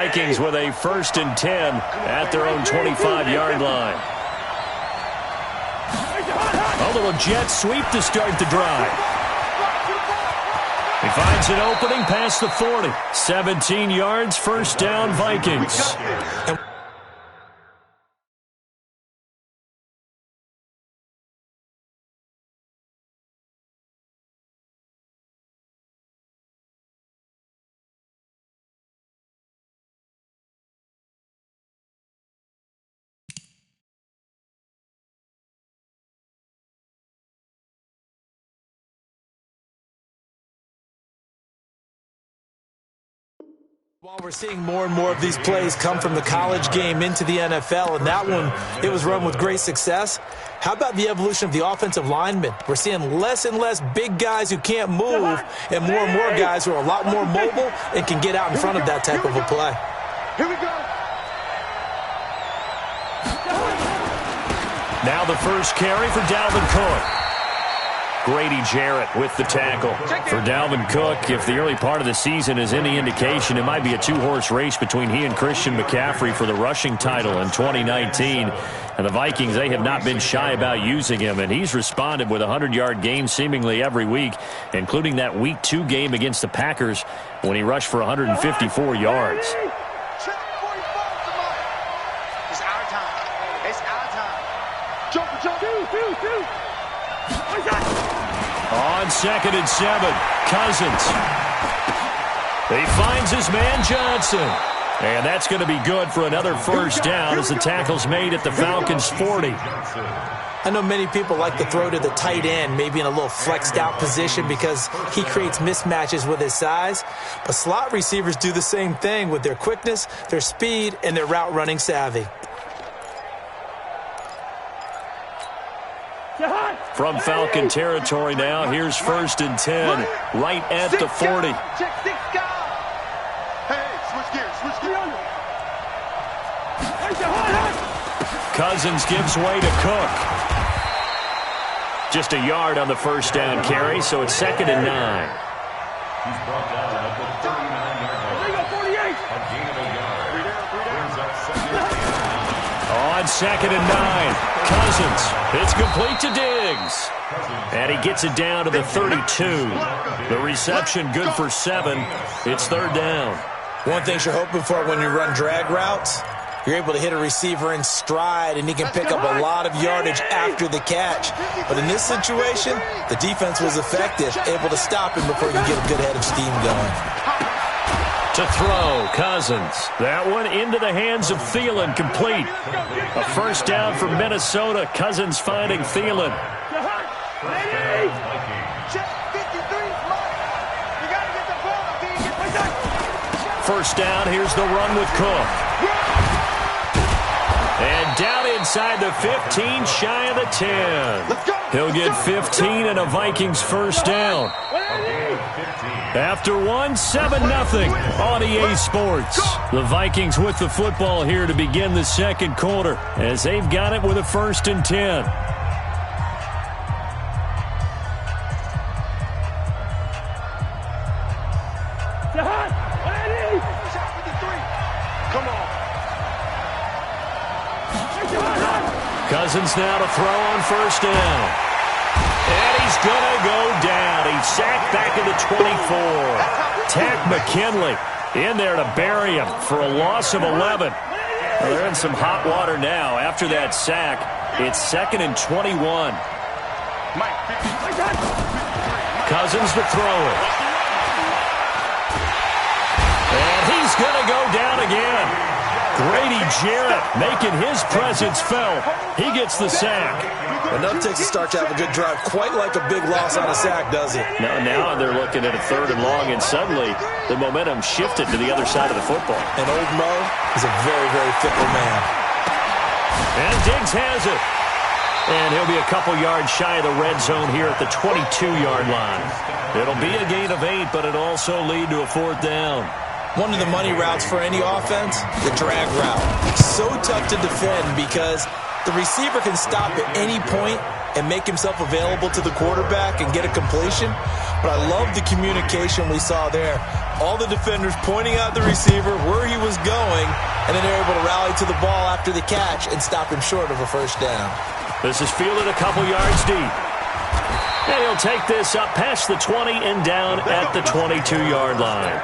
Vikings with a 1st and 10 at their own 25-yard line. A little jet sweep to start the drive. He finds an opening past the 40. 17 yards, 1st down, Vikings. While we're seeing more and more of these plays come from the college game into the NFL, and that one, it was run with great success. How about the evolution of the offensive linemen? We're seeing less and less big guys who can't move and more guys who are a lot more mobile and can get out in front of that type of a play. Here we go. Now the first carry for Dalvin Cook. Grady Jarrett with the tackle. For Dalvin Cook, if the early part of the season is any indication, it might be a two-horse race between he and Christian McCaffrey for the rushing title in 2019. And the Vikings, they have not been shy about using him, and he's responded with a 100-yard game seemingly every week, including that Week 2 game against the Packers when he rushed for 154 yards. It's our time. It's our time. Jump. On 2nd and 7, Cousins. He finds his man Johnson. And that's going to be good for another 1st down as the tackle's made at the Falcons' 40. I know many people like to throw to the tight end, maybe in a little flexed out position because he creates mismatches with his size. But slot receivers do the same thing with their quickness, their speed, and their route running savvy. From Falcon territory now, here's 1st and 10, right at the 40. Check 6 guys. Hey, switch gears. Cousins gives way to Cook. Just a yard on the 1st down carry, so it's 2nd and 9. He's brought down at the 39-yard line. A gain of a yard. Brings up 2nd. On 2nd and 9, Cousins. It's complete to Diggs. And he gets it down to the 32. The reception good for 7. It's 3rd down. One thing you're hoping for when you run drag routes, you're able to hit a receiver in stride, and he can pick up a lot of yardage after the catch. But in this situation, the defense was effective, able to stop him before you get a good head of steam going. To throw, Cousins. That one into the hands of Thielen, complete. A 1st down for Minnesota. Cousins finding Thielen. First down, here's the run with Cook. And down inside the 15, shy of the 10. He'll get 15 and a Vikings 1st down. After 7-0 on EA Sports. The Vikings with the football here to begin the 2nd quarter as they've got it with a 1st and 10. Cousins now to throw on 1st down. And he's going to go down. He's sacked back at the 24. Tack McKinley in there to bury him for a loss of 11. Well, they're in some hot water now. After that sack, it's 2nd and 21. Cousins to throw it. And he's going to go down again. Grady Jarrett making his presence felt. He gets the sack. Enough takes a start to have a good drive. Quite like a big loss on a sack, does it? Now they're looking at a 3rd and long, and suddenly the momentum shifted to the other side of the football. And old Mo is a very, very fickle man. And Diggs has it. And he'll be a couple yards shy of the red zone here at the 22-yard line. It'll be a gain of 8, but it'll also lead to a 4th down. One of the money routes for any offense, the drag route. So tough to defend because the receiver can stop at any point and make himself available to the quarterback and get a completion. But I love the communication we saw there. All the defenders pointing out the receiver where he was going, and then they're able to rally to the ball after the catch and stop him short of a first down. This is fielded a couple yards deep. And he'll take this up past the 20 and down at the 22-yard line.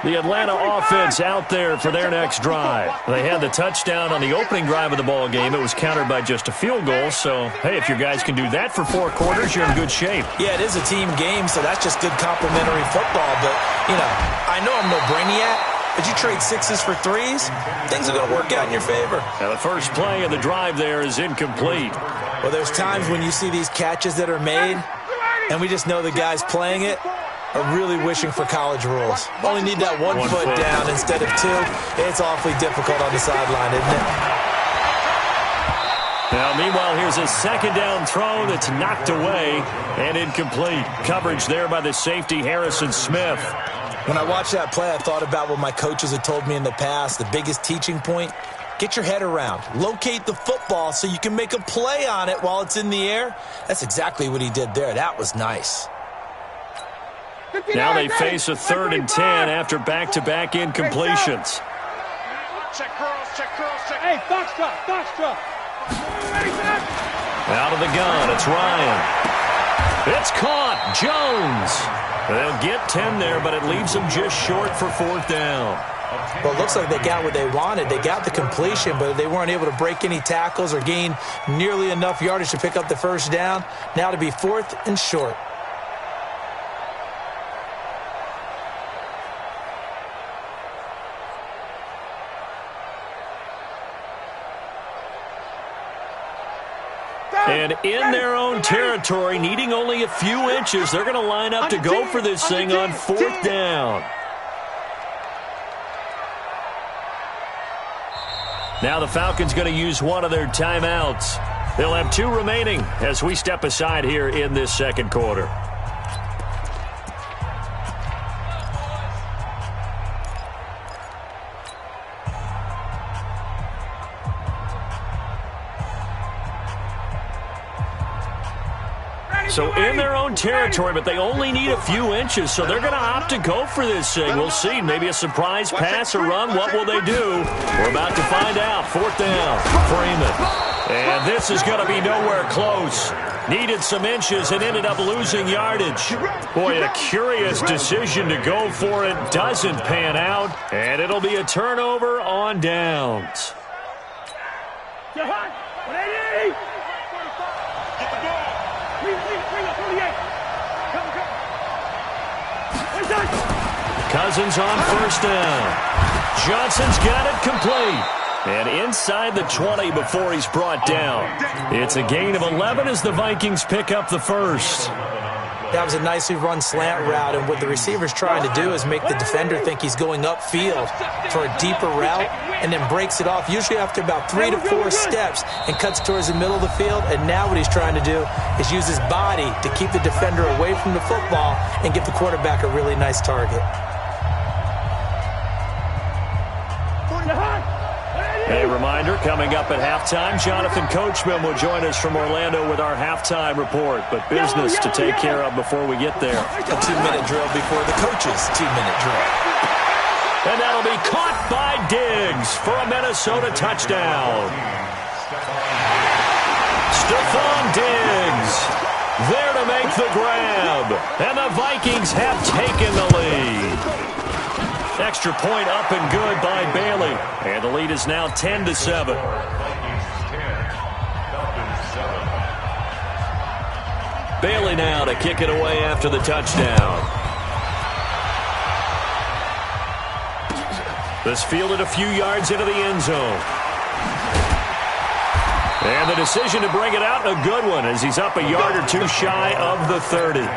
The Atlanta offense out there for their next drive. They had the touchdown on the opening drive of the ball game. It was countered by just a field goal. So, hey, if your guys can do that for 4 quarters, you're in good shape. Yeah, it is a team game, so that's just good complimentary football. But, you know, I know I'm no brainiac, but you trade 6s for 3s, things are going to work out in your favor. Now, the first play of the drive there is incomplete. Well, there's times when you see these catches that are made, and we just know the guys playing it are really wishing for college rules. Only need that one foot down instead of 2. It's awfully difficult on the sideline, isn't it? Now, meanwhile, here's a second down throw that's knocked away and incomplete. Coverage there by the safety, Harrison Smith. When I watched that play, I thought about what my coaches had told me in the past. The biggest teaching point, get your head around. Locate the football so you can make a play on it while it's in the air. That's exactly what he did there. That was nice. Now they face a 3rd and 10 after back-to-back incompletions. Check curls, check curls, check. Hey, foxtrot, foxtrot. Out of the gun, it's Ryan. It's caught, Jones. They'll get 10 there, but it leaves them just short for 4th down. Well, it looks like they got what they wanted. They got the completion, but they weren't able to break any tackles or gain nearly enough yardage to pick up the first down. Now to be 4th and short. And in their own territory, needing only a few inches, they're going to line up to go for this thing on 4th down. Now the Falcons going to use one of their timeouts. They'll have 2 remaining as we step aside here in this second quarter. So in their own territory, but they only need a few inches, so they're going to opt to go for this thing. We'll see. Maybe a surprise pass or run. What will they do? We're about to find out. 4th down, Freeman. And this is going to be nowhere close. Needed some inches and ended up losing yardage. Boy, a curious decision to go for it. Doesn't pan out, and it'll be a turnover on downs. Cousins on 1st down. Johnson's got it complete. And inside the 20 before he's brought down. It's a gain of 11 as the Vikings pick up the first. That was a nicely run slant route, and what the receiver's trying to do is make the defender think he's going upfield for a deeper route and then breaks it off, usually after about 3 to 4 steps, and cuts towards the middle of the field. And now what he's trying to do is use his body to keep the defender away from the football and give the quarterback a really nice target. A reminder, coming up at halftime, Jonathan Coachman will join us from Orlando with our halftime report. But business to take care of before we get there. A 2-minute drill before the coach's 2-minute drill. And that'll be caught by Diggs for a Minnesota touchdown. Stephon Diggs there to make the grab. And the Vikings have taken the lead. Extra point up and good by Bailey. And the lead is now 10-7. Bailey now to kick it away after the touchdown. This fielded a few yards into the end zone. And the decision to bring it out, a good one, as he's up a yard or 2 shy of the 30.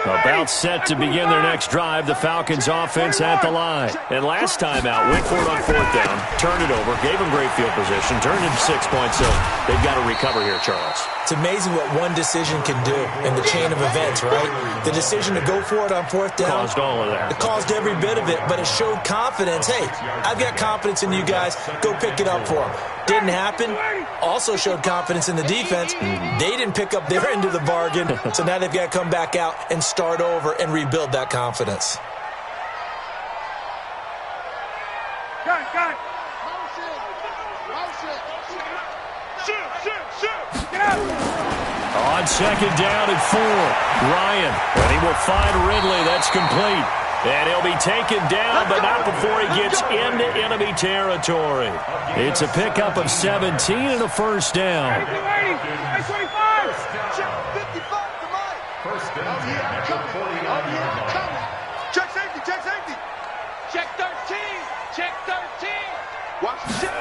A About set to begin their next drive. The Falcons offense at the line. And last time out, went for it on 4th down, turned it over, gave them great field position, turned into 6 points, so they've got to recover here, Charles. It's amazing what one decision can do in the chain of events, right? The decision to go for it on 4th down. Caused all of that. It caused every bit of it, but it showed confidence. Hey, I've got confidence in you guys. Go pick it up for them. Didn't happen. Also showed confidence in the defense. They didn't pick up their end of the bargain, so now they've got to come back out and start over and rebuild that confidence. Got it. Get out. On 2nd down and 4, Ryan, and he will find Ridley. That's complete. And he'll be taken down, but not before he gets into enemy territory. It's a pickup of 17 and a 1st down. 25. Check 55 to Mike. First down at the 40-yard line. Check safety. Check 13. Check 13. Watch the shit.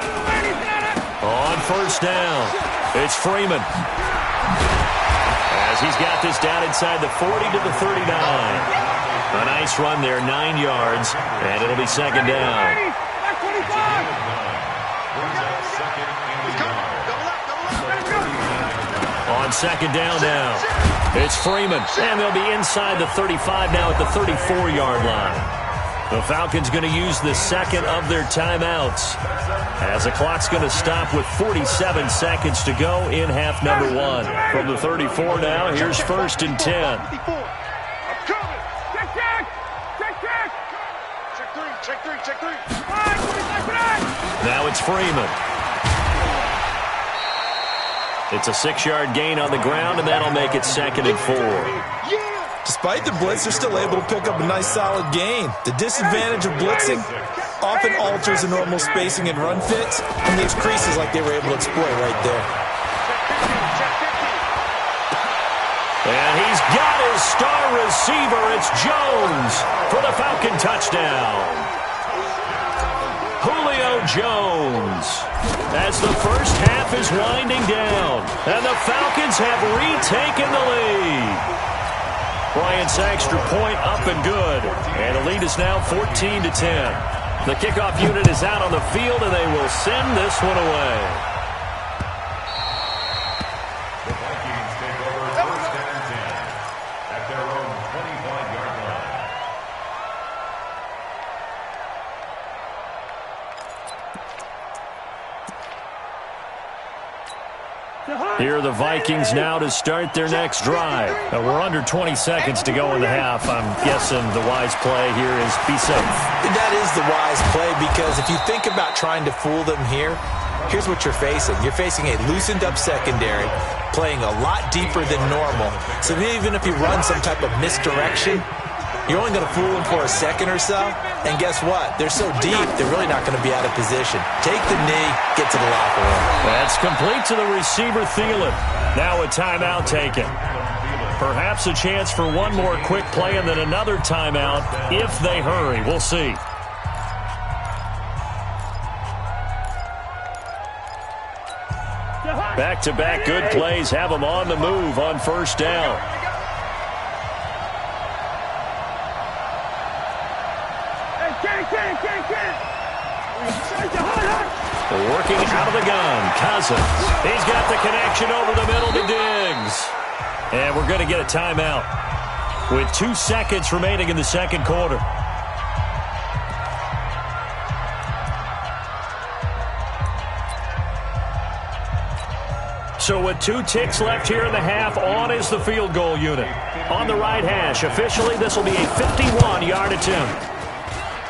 On 1st down, it's Freeman. As he's got this down inside the 40 to the 39. A nice run there, 9 yards, and it'll be 2nd down. On 2nd down now, it's Freeman, and they'll be inside the 35 now at the 34-yard line. The Falcons going to use the 2nd of their timeouts as the clock's going to stop with 47 seconds to go in half number 1. From the 34 now, here's 1st and 10. Check three. Now it's Freeman. It's a 6-yard gain on the ground, and that'll make it 2nd and 4. Despite the blitz, they're still able to pick up a nice solid gain. The disadvantage of blitzing often alters the normal spacing and run fits and leaves creases like they were able to exploit right there. And he's got his star receiver. It's Jones for the Falcon touchdown. Julio Jones, as the first half is winding down, and the Falcons have retaken the lead. Bryant's extra point up and good, and the lead is now 14-10. The kickoff unit is out on the field, and they will send this one away. The Vikings take over 1st and 10 at their own 25-yard line. Here are the Vikings now to start their next drive. We're under 20 seconds to go in the half. I'm guessing the wise play here is be safe. That is the wise play, because if you think about trying to fool them here, here's what you're facing. You're facing a loosened up secondary, playing a lot deeper than normal. So even if you run some type of misdirection, you're only going to fool them for a second or so. And guess what? They're so deep, they're really not going to be out of position. Take the knee, get to the locker room. That's complete to the receiver, Thielen. Now a timeout taken. Perhaps a chance for one more quick play and then another timeout if they hurry. We'll see. Back-to-back good plays have them on the move on 1st down. Working out of the gun, Cousins. He's got the connection over the middle to Diggs. And we're going to get a timeout with 2 seconds remaining in the 2nd quarter. So with 2 ticks left here in the half, on is the field goal unit. On the right hash, officially this will be a 51-yard attempt.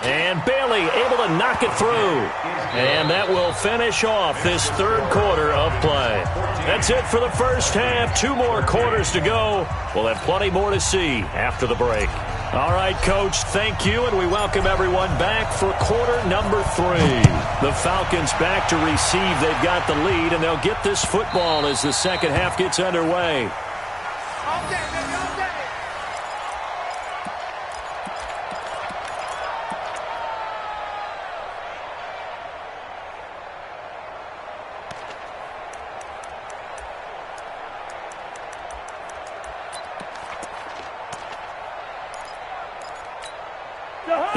And Bailey able to knock it through. And that will finish off this 3rd quarter of play. That's it for the first half. 2 more quarters to go. We'll have plenty more to see after the break. All right, Coach, thank you, and we welcome everyone back for quarter number 3. The Falcons back to receive. They've got the lead, and they'll get this football as the 2nd half gets underway.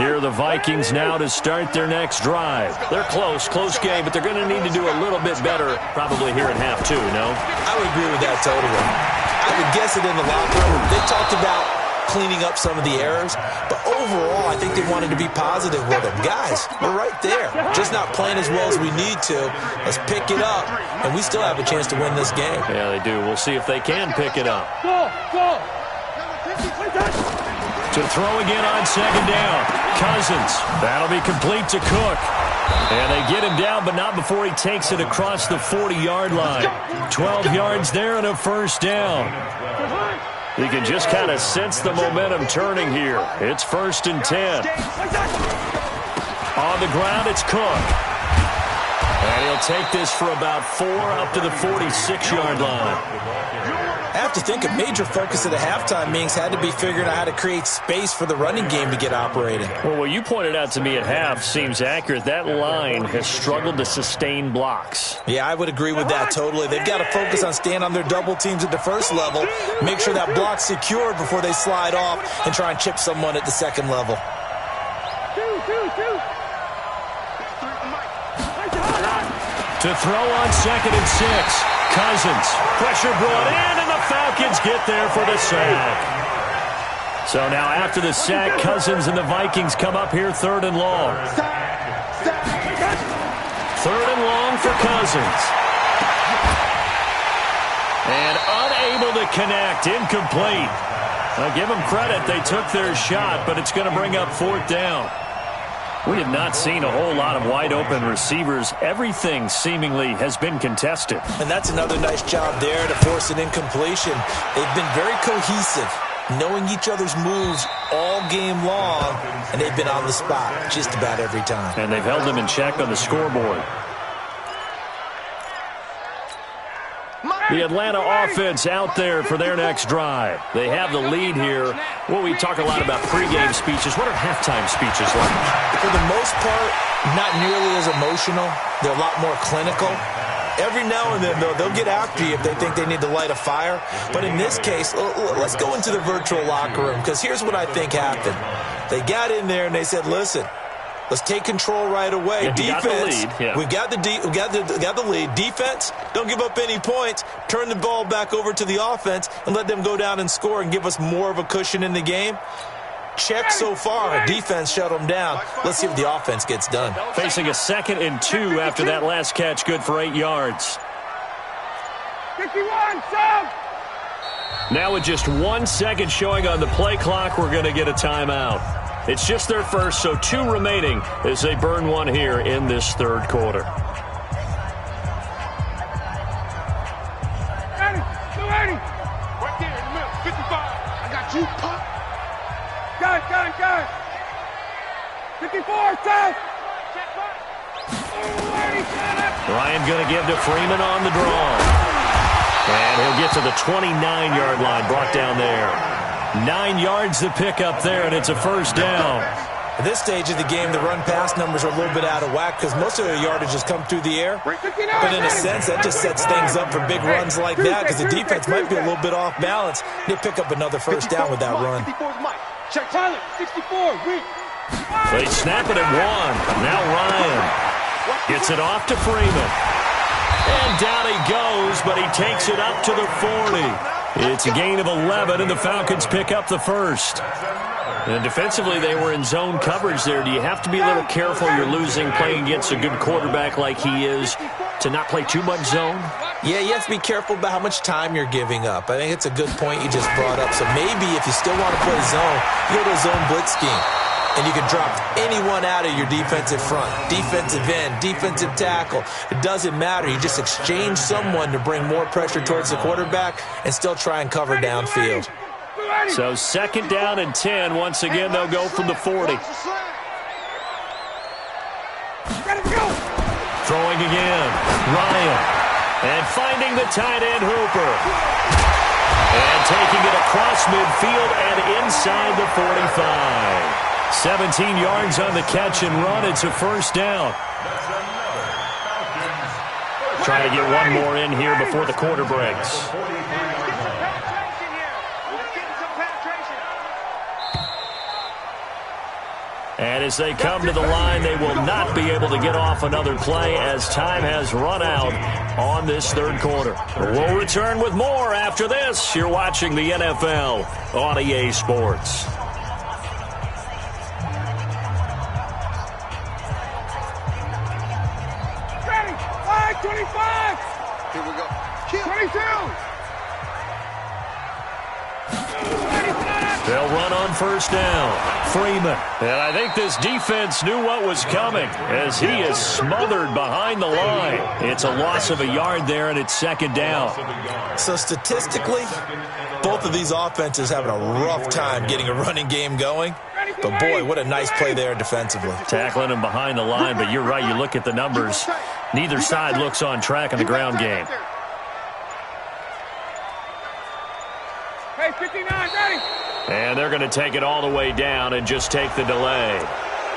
Here are the Vikings now to start their next drive. They're close game, but they're going to need to do a little bit better probably here in half two, no? I would agree with that totally. I would guess it in the locker room. They talked about cleaning up some of the errors, but overall, I think they wanted to be positive with them. Guys, we're right there. Just not playing as well as we need to. Let's pick it up, and we still have a chance to win this game. Yeah, they do. We'll see if they can pick it up. Go. To throw again on second down. Cousins. That'll be complete to Cook. And they get him down, but not before he takes it across the 40-yard line. 12 yards there and a first down. You can just kind of sense the momentum turning here. It's 1st and 10. On the ground, it's Cook. And he'll take this for about 4 up to the 46-yard line. I have to think a major focus of the halftime meetings had to be figuring out how to create space for the running game to get operating. Well, what you pointed out to me at half seems accurate. That line has struggled to sustain blocks. Yeah, I would agree with that totally. They've got to focus on staying on their double teams at the first level, make sure that block's secure before they slide off and try and chip someone at the second level. To throw on 2nd and 6. Cousins. Pressure brought in, and the Falcons get there for the sack. So now after the sack, Cousins and the Vikings come up here 3rd and long. 3rd and long for Cousins. And unable to connect. Incomplete. I'll give them credit. They took their shot, but it's going to bring up 4th down. We have not seen a whole lot of wide-open receivers. Everything seemingly has been contested. And that's another nice job there to force an incompletion. They've been very cohesive, knowing each other's moves all game long, and they've been on the spot just about every time. And they've held them in check on the scoreboard. The Atlanta offense out there for their next drive. They have the lead here. Well, we talk a lot about pregame speeches. What are halftime speeches like? For the most part, not nearly as emotional. They're a lot more clinical. Every now and then, though, they'll get after you if they think they need to light a fire. But in this case, let's go into the virtual locker room, because here's what I think happened. They got in there and they said, listen, let's take control right away. Yeah, defense, we got the lead. Defense, don't give up any points. Turn the ball back over to the offense and let them go down and score and give us more of a cushion in the game. Check so far. Defense shut them down. Let's see what the offense gets done. Facing a 2nd and 2 after that last catch, good for 8 yards. 51, sub! Now with just 1 second showing on the play clock, we're going to get a timeout. It's just their first, so 2 remaining as they burn 1 here in this 3rd quarter. Right there in the middle, 55. I got you, pop. Got. 54, south. Ryan going to give to Freeman on the draw. And he'll get to the 29-yard line, brought down there. 9 yards to pick up there, and it's a first down. At this stage of the game, the run-pass numbers are a little bit out of whack because most of their yardage has come through the air. But in a sense, that just sets things up for big runs like that because the defense might be a little bit off balance. They pick up another first down with that run. Check Tyler, 64, weak. They snap it at 1. Now Ryan gets it off to Freeman. And down he goes, but he takes it up to the 40. It's a gain of 11, and the Falcons pick up the first. And defensively, they were in zone coverage there. Do you have to be a little careful? You're losing, playing against a good quarterback like he is, to not play too much zone? Yeah, you have to be careful about how much time you're giving up. I think it's a good point you just brought up. So maybe if you still want to play zone, you go to a zone blitz scheme. And you can drop anyone out of your defensive front, defensive end, defensive tackle. It doesn't matter. You just exchange someone to bring more pressure towards the quarterback and still try and cover downfield. So 2nd down and 10. Once again, they'll go from the 40. Throwing again. Ryan. And finding the tight end, Hooper. And taking it across midfield and inside the 45. 17 yards on the catch and run. It's a first down. Trying to get one more in here before the quarter breaks. And as they come to the line, they will not be able to get off another play as time has run out on this third quarter. We'll return with more after this. You're watching the NFL on EA Sports. Ready? 5:25. Here we go. 22. They'll run on first down. Freeman. And I think this defense knew what was coming as he is smothered behind the line. It's a loss of a yard there, and it's second down. So statistically, both of these offenses having a rough time getting a running game going. But, boy, what a nice play there defensively. Tackling him behind the line, but you're right. You look at the numbers. Neither side looks on track in the ground game. Hey, 59, ready? And they're going to take it all the way down and just take the delay.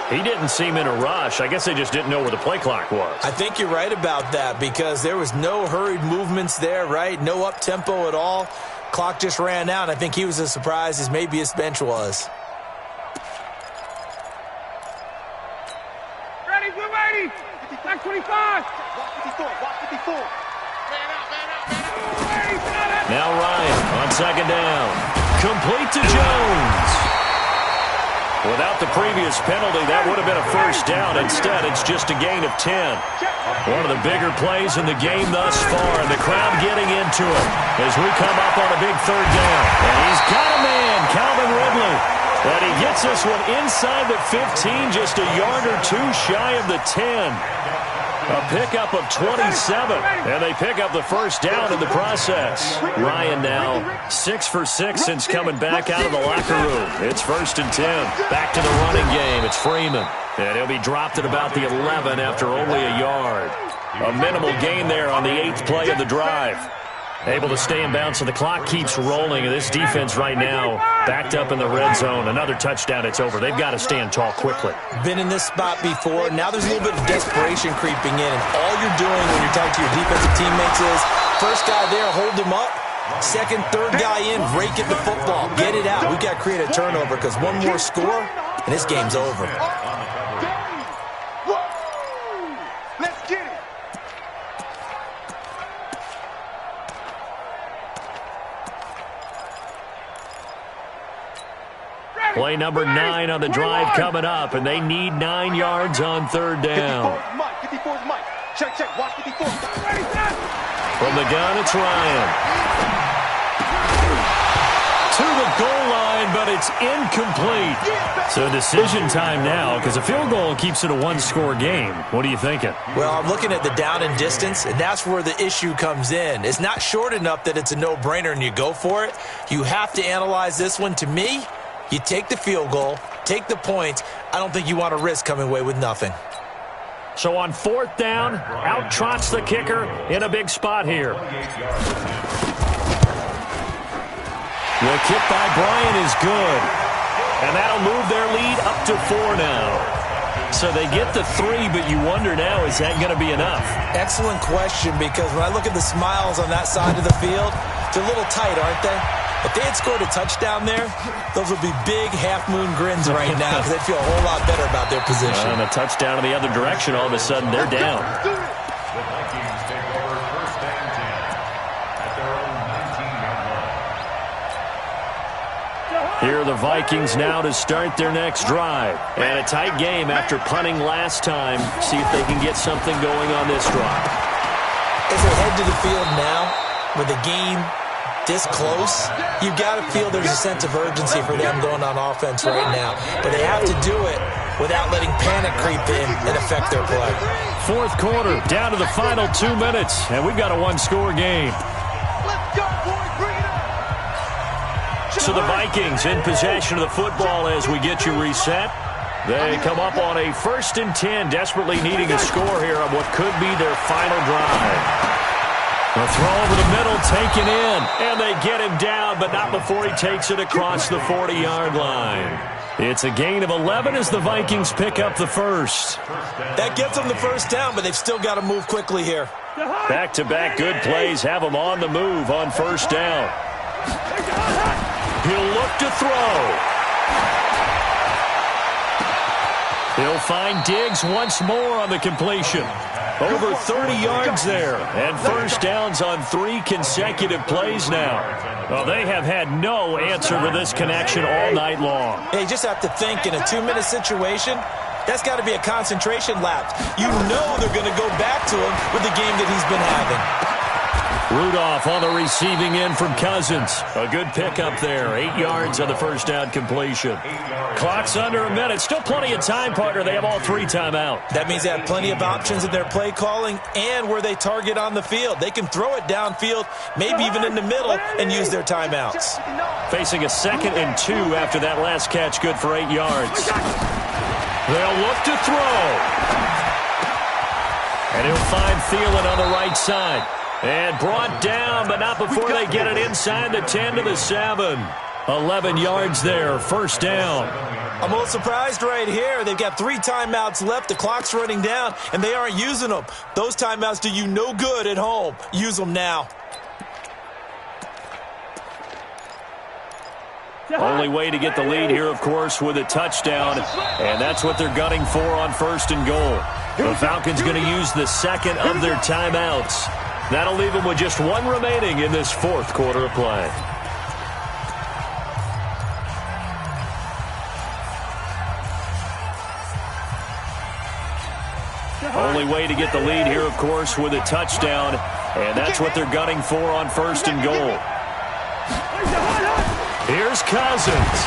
He didn't seem in a rush. I guess they just didn't know where the play clock was. I think you're right about that because there was no hurried movements there, right? No up-tempo at all. Clock just ran out. I think he was as surprised as maybe his bench was. Ready, blue 80. Back 25. Watch 54. Watch 54. Man out. Now Ryan on second down. Complete to Jones. Without the previous penalty, that would have been a first down. Instead, it's just a gain of 10. One of the bigger plays in the game thus far, and the crowd getting into it as we come up on a big third down. And he's got a man, Calvin Ridley. And he gets this one inside the 15, just a yard or two shy of the 10. A pickup of 27, and they pick up the first down in the process. Ryan now 6 for 6 since coming back out of the locker room. It's 1st and 10. Back to the running game. It's Freeman. And he'll be dropped at about the 11 after only a yard. A minimal gain there on the 8th play of the drive. Able to stay in bounds, so the clock keeps rolling. And this defense right now backed up in the red zone. Another touchdown, it's over. They've got to stand tall quickly. Been in this spot before. Now there's a little bit of desperation creeping in. And all you're doing when you're talking to your defensive teammates is, first guy there, hold him up. Second, third guy in, rake at the football. Get it out. We've got to create a turnover because one more score, and this game's over. Let's get it. Play number 9 on the drive coming up, and they need 9 yards on third down. 54's Mike. Check. Watch 54. From the gun, it's Ryan. To the goal line, but it's incomplete. So decision time now because a field goal keeps it a one-score game. What are you thinking? Well, I'm looking at the down and distance, and that's where the issue comes in. It's not short enough that it's a no-brainer and you go for it. You have to analyze this one. To me, you take the field goal, take the points. I don't think you want to risk coming away with nothing. So on 4th down, out trots the kicker in a big spot here. The kick by Bryant is good. And that'll move their lead up to 4 now. So they get the 3, but you wonder now, is that going to be enough? Excellent question, because when I look at the smiles on that side of the field, they're a little tight, aren't they? If they had scored a touchdown there, those would be big half-moon grins right now because they'd feel a whole lot better about their position. And a touchdown in the other direction, all of a sudden, they're down. The Vikings take over 1st and 10 at their own 19-yard line. Here are the Vikings now to start their next drive. And a tight game after punting last time. See if they can get something going on this drive. As they head to the field now, with the game this close, you've got to feel there's a sense of urgency for them going on offense right now. But they have to do it without letting panic creep in and affect their play. 4th quarter, down to the final 2 minutes, and we've got a one-score game. Let's go, boys. Bring it up. So the Vikings in possession of the football as we get you reset. They come up on a 1st and 10, desperately needing a score here on what could be their final drive. The throw over the middle, taken in, and they get him down, but not before he takes it across the 40-yard line. It's a gain of 11 as the Vikings pick up the first. That gets them the first down, but they've still got to move quickly here. Back-to-back good plays have them on the move on first down. He'll look to throw. He'll find Diggs once more on the completion. Over 30 yards there, and first downs on 3 consecutive plays now. Well, they have had no answer for this connection all night long. Hey, you just have to think in a 2-minute situation, that's got to be a concentration lapse. You know they're going to go back to him with the game that he's been having. Rudolph on the receiving end from Cousins. A good pickup there. 8 yards on the first down completion. Clock's under a minute. Still plenty of time, partner. They have all 3 timeouts. That means they have plenty of options in their play calling and where they target on the field. They can throw it downfield, maybe even in the middle, and use their timeouts. Facing a 2nd and 2 after that last catch, good for 8 yards. They'll look to throw. And he'll find Thielen on the right side. And brought down, but not before they get it inside the 10 to the 7. 11 yards there, first down. I'm a little surprised right here. They've got 3 timeouts left. The clock's running down, and they aren't using them. Those timeouts do you no good at home. Use them now. Only way to get the lead here, of course, with a touchdown, and that's what they're gunning for on 1st and goal. The Falcons going to use the 2nd of their timeouts. That'll leave them with just 1 remaining in this 4th quarter of play. Only way to get the lead here, of course, with a touchdown, and that's what they're gunning for on 1st and goal. Here's Cousins.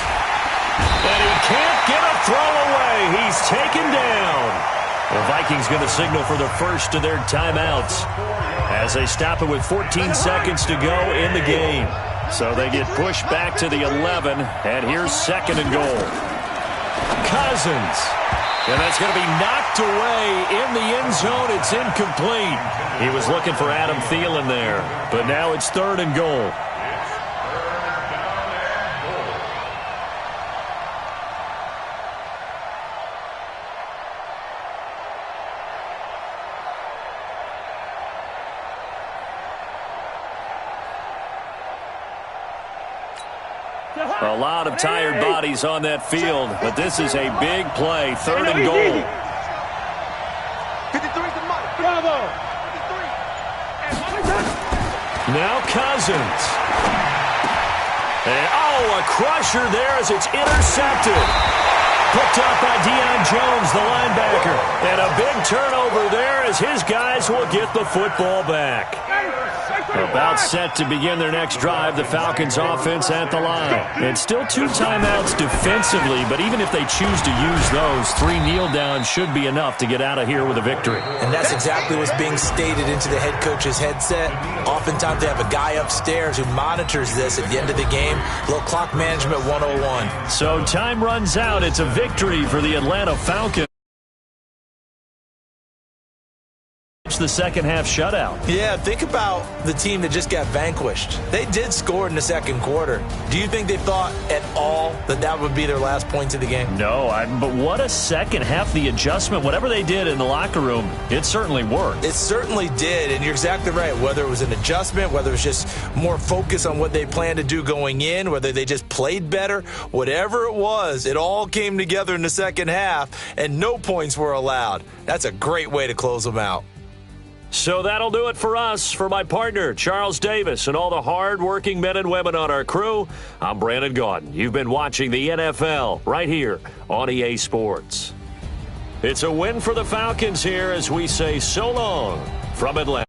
And he can't get a throw away. He's taken down. The Vikings going to signal for the first of their timeouts as they stop it with 14 seconds to go in the game. So they get pushed back to the 11, and here's 2nd and goal. Cousins. And that's going to be knocked away in the end zone. It's incomplete. He was looking for Adam Thielen there, but now it's 3rd and goal. A lot of tired bodies on that field, but this is a big play. 3rd and goal. Now Cousins. And, a crusher there as it's intercepted. Picked up by Deion Jones, the linebacker. And a big turnover there as his guys will get the football back. About set to begin their next drive, the Falcons offense at the line. And still 2 timeouts defensively, but even if they choose to use those, 3 kneel downs should be enough to get out of here with a victory. And that's exactly what's being stated into the head coach's headset. Oftentimes they have a guy upstairs who monitors this at the end of the game. Little clock management 101. So time runs out. It's a victory for the Atlanta Falcons. The second half shutout. Yeah, think about the team that just got vanquished. They did score in the 2nd quarter. Do you think they thought at all that that would be their last points of the game? No, but what a second half. The adjustment, whatever they did in the locker room, it certainly worked. It certainly did, and you're exactly right. Whether it was an adjustment, whether it was just more focus on what they planned to do going in, whether they just played better, whatever it was, it all came together in the second half, and no points were allowed. That's a great way to close them out. So that'll do it for us. For my partner, Charles Davis, and all the hard-working men and women on our crew, I'm Brandon Gaudin. You've been watching the NFL right here on EA Sports. It's a win for the Falcons here as we say so long from Atlanta.